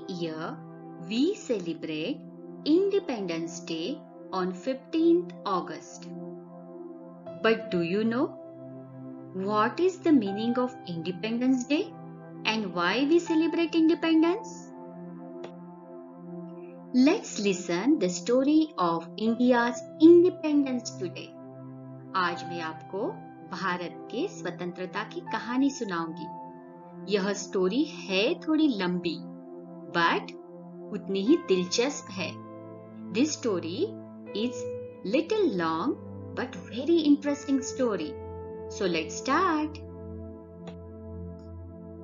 year, we celebrate Independence Day on 15th August. But do you know what is the meaning of Independence Day and why we celebrate independence? Let's listen the story of India's independence today. आज मैं आपको भारत के स्वतंत्रता की कहानी सुनाऊंगी। यह story है थोड़ी लंबी, बट उतनी ही दिलचस्प है। This story is little long but very interesting story. So let's start.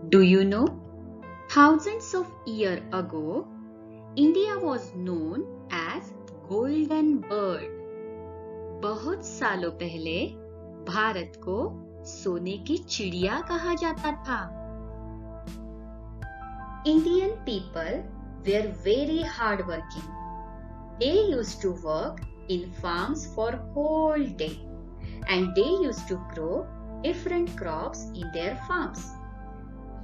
Do you know? Thousands of years ago, India was known as Golden Bird. बहुत सालों पहले भारत को सोने की चिड़िया कहा जाता था। Indian people were very hardworking. They used to work in farms for whole day, and they used to grow different crops in their farms.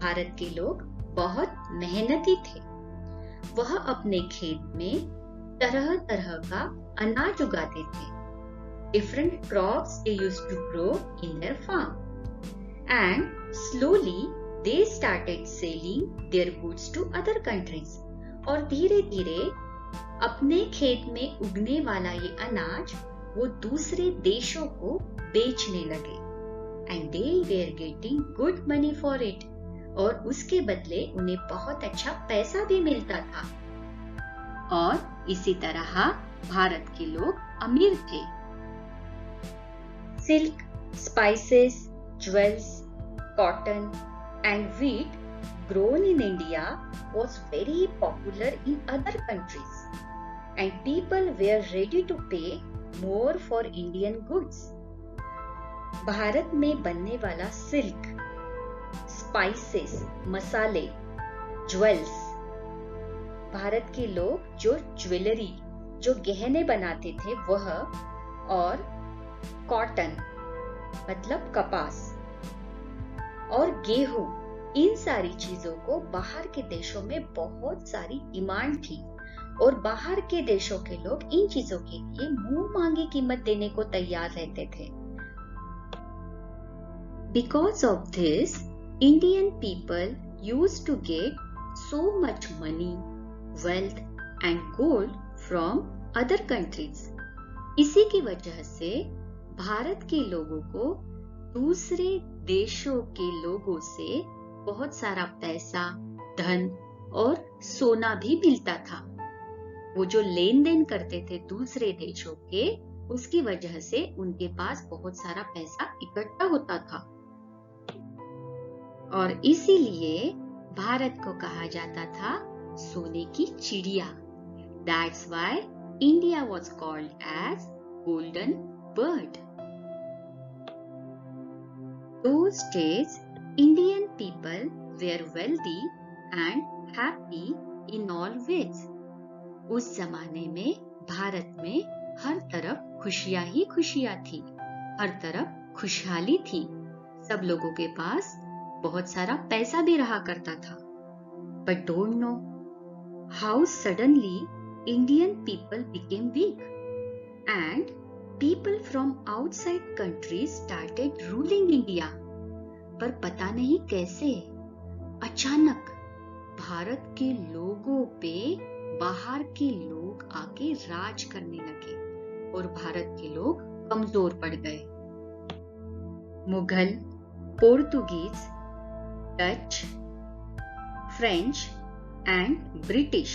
Bharat के लोग बहुत मेहनती थे। वह अपने खेत में तरह तरह का अनाज उगाते थे। Different crops they used to grow in their farm, and slowly they started selling their goods to other countries. और धीरे धीरे अपने खेत में उगने वाला ये अनाज वो दूसरे देशों को बेचने लगे। And they were getting good money for it. और उसके बदले उन्हें बहुत अच्छा पैसा भी मिलता था। और इसी तरह भारत के लोग अमीर थे। Silk, spices, jewels, cotton and wheat grown in India was very popular in other countries, and people were ready to pay more for Indian goods. Bharat में बनने वाला सिल्क, स्पाइसेस, मसाले, ज्वेल्स, भारत के लोग जो ज्वेलरी, जो गहने बनाते थे वह, और कॉटन मतलब कपास और गेहूं, इन सारी चीजों को बाहर के देशों में बहुत सारी डिमांड थी और बाहर के देशों के लोग इन चीजों के लिए मुंह मांगी कीमत देने को तैयार रहते थे। Because of this, Indian people used to get so much money, wealth and gold from other countries. इसी की वजह से भारत के लोगों को दूसरे देशों के लोगों से बहुत सारा पैसा, धन और सोना भी मिलता था। वो जो लेन देन करते थे दूसरे देशों के, उसकी वजह से उनके पास बहुत सारा पैसा इकट्ठा होता था। और इसीलिए भारत को कहा जाता था सोने की चिड़िया। That's why India was called as Golden Bird. Those days, Indian people were wealthy and happy in all ways. उस जमाने में भारत में हर तरफ खुशियां ही खुशियां थी, हर तरफ खुशहाली थी। सब लोगों के पास बहुत सारा पैसा भी रहा करता था। But don't know how suddenly Indian people became weak and people from outside countries started ruling India. पर पता नहीं कैसे अचानक भारत के लोगों पे बाहर के लोग आके राज करने लगे और भारत के लोग कमजोर पड़ गए। Mughal, Portuguese, Dutch, French and British,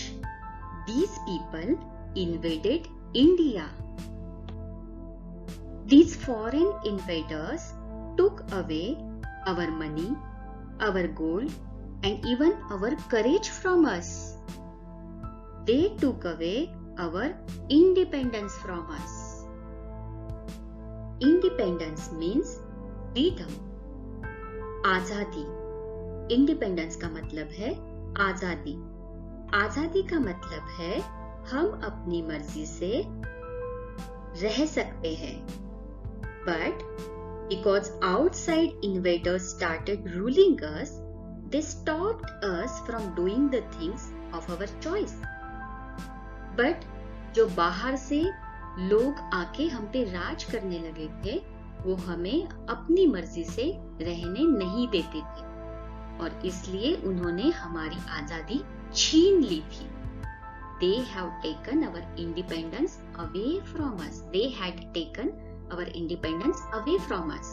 these people invaded India. These foreign invaders took away our money, our gold and even our courage from us. They took away our independence from us. Independence means freedom, आजादी। Independence का मतलब है आजादी। आजादी का मतलब है हम अपनी मर्जी से रह सकते हैं। But because outside invaders started ruling us, they stopped us from doing the things of our choice. But जो बाहर से लोग आके हम पे राज करने लगे थे, वो हमें अपनी मर्जी से रहने नहीं देते थे और इसलिए उन्होंने हमारी आजादी छीन ली थी. They have taken our independence away from us. They had taken our independence away from us.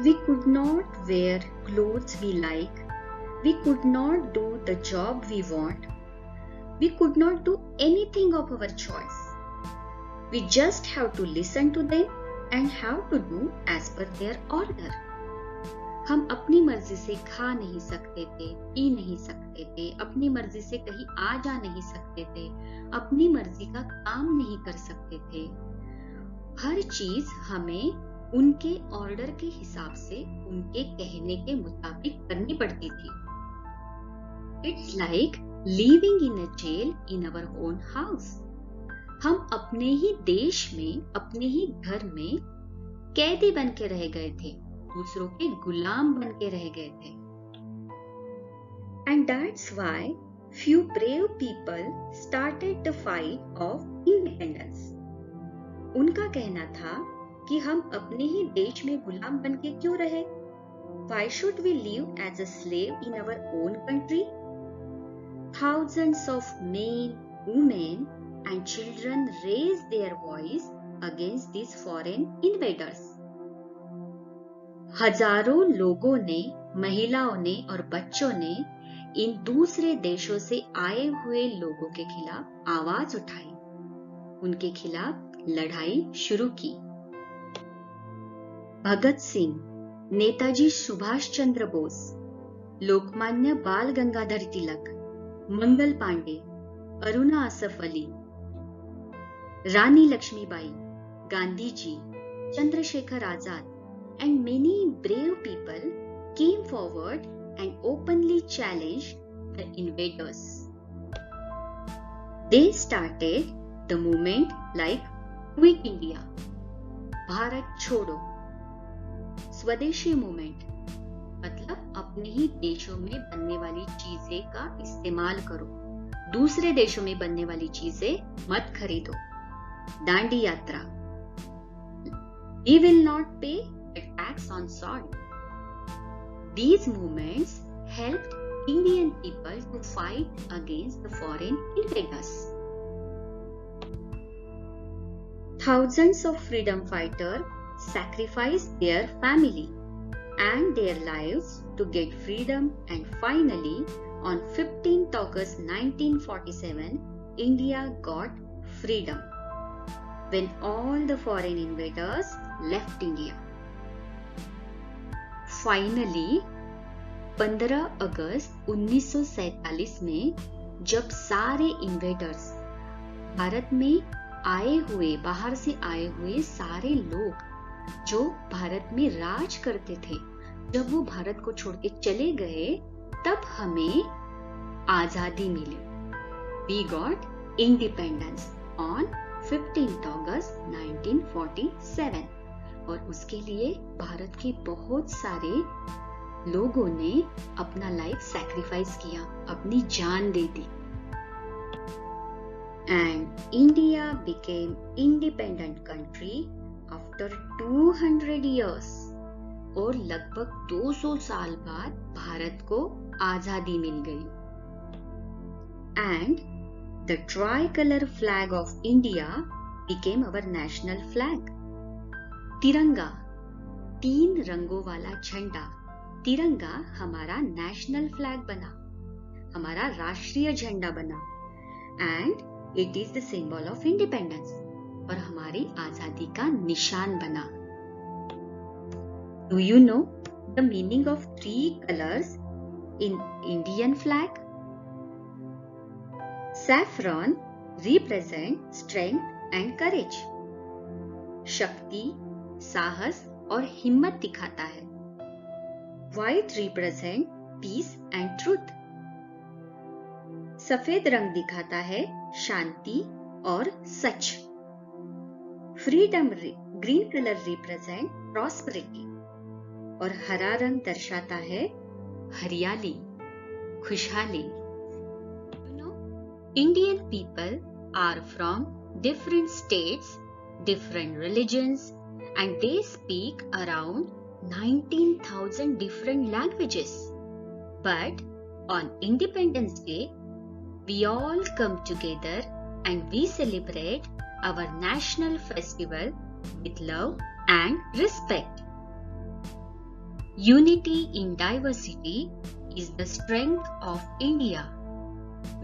We could not wear clothes we like. We could not do the job we want. We could not do anything of our choice. We just have to listen to them and have to do as per their order. हम अपनी मर्जी से खा नहीं सकते थे, P नहीं सकते थे, अपनी मर्जी से कहीं आ जा नहीं सकते थे, अपनी मर्जी का काम नहीं कर सकते थे. हर चीज हमें उनके ऑर्डर के हिसाब से, उनके कहने के मुताबिक करनी पड़ती थी. It's like living in a jail in our own house. हम अपने ही देश में, अपने ही घर में कैदी बन के रह गए थे, दूसरों के गुलाम बन के रह गए थे. And that's why few brave people started the fight of independence. उनका कहना था कि हम अपने ही देश में गुलाम बन के क्यों रहे? Why should we live as a slave in our own country? Thousands of men, women, and children raised their voice against these foreign invaders. हजारों लोगों ने, महिलाओं ने और बच्चों ने इन दूसरे देशों से आए हुए लोगों के खिलाफ आवाज उठाई, उनके खिलाफ लड़ाई शुरू की. भगत सिंह, नेताजी सुभाष चंद्र बोस, लोकमान्य बाल गंगाधर तिलक, मंगल पांडे, अरुणा असफ अली, रानी Lakshmibai, Gandhi ji, Chandrashekhar Azad, and many brave people came forward and openly challenged the invaders. They started the movement like Quit India, Bharat छोड़ो, स्वदेशी मूवमेंट, मतलब अपने ही देशों में बनने वाली चीजें का इस्तेमाल करो, दूसरे देशों में बनने वाली चीजें मत खरीदो. दांडी यात्रा, We will not pay a tax on salt. These movements helped Indian people to fight against the foreign invaders. Thousands of freedom fighters sacrificed their family and their lives to get freedom, and finally, on 15th August 1947, India got freedom when all the foreign invaders left India. Finally, 15 अगस्त 1947 में जब सारे invaders, Bharat में आए हुए, बाहर से आए हुए सारे लोग जो भारत में राज करते थे, जब वो भारत को छोड़ के चले गए, तब हमें आजादी मिली. We got independence on 15th August 1947. और उसके लिए भारत के बहुत सारे लोगों ने अपना लाइफ सैक्रिफाइस किया, अपनी जान दे दी. And India became independent country after 200 years. और लगभग 200 साल बाद भारत को आजादी मिल गई. And the tricolor flag of India became our national flag. तिरंगा, 3 रंगों वाला झंडा, तिरंगा हमारा नेशनल फ्लैग बना, हमारा राष्ट्रीय झंडा बना. And it is the symbol of independence, और हमारी आजादी का निशान बना. Do you know the meaning of 3 colours in Indian flag? Saffron represent strength and courage. शक्ति, साहस और हिम्मत दिखाता है. White represent peace and truth. सफेद रंग दिखाता है शांति और सच. Freedom green color represent prosperity. और हरा रंग दर्शाता है हरियाली, खुशहाली. Indian people are from different states, different religions, and they speak around 19,000 different languages. But on Independence Day, we all come together and we celebrate our national festival with love and respect. Unity in diversity is the strength of India.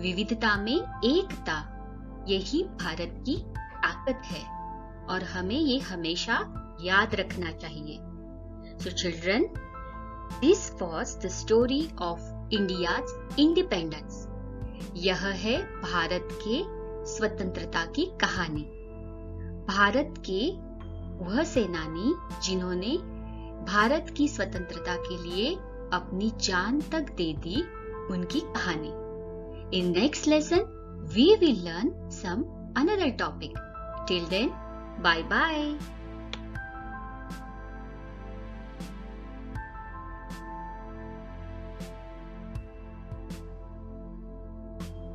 विविधता में एकता, यही भारत की ताकत है और हमें ये हमेशा याद रखना चाहिए. So children, this was the story of India's independence. यह है भारत के स्वतंत्रता की कहानी. भारत के वह सेनानी जिन्होंने भारत की स्वतंत्रता के लिए अपनी जान तक दे दी, उनकी कहानी. In next lesson, we will learn some another topic. Till then, bye bye.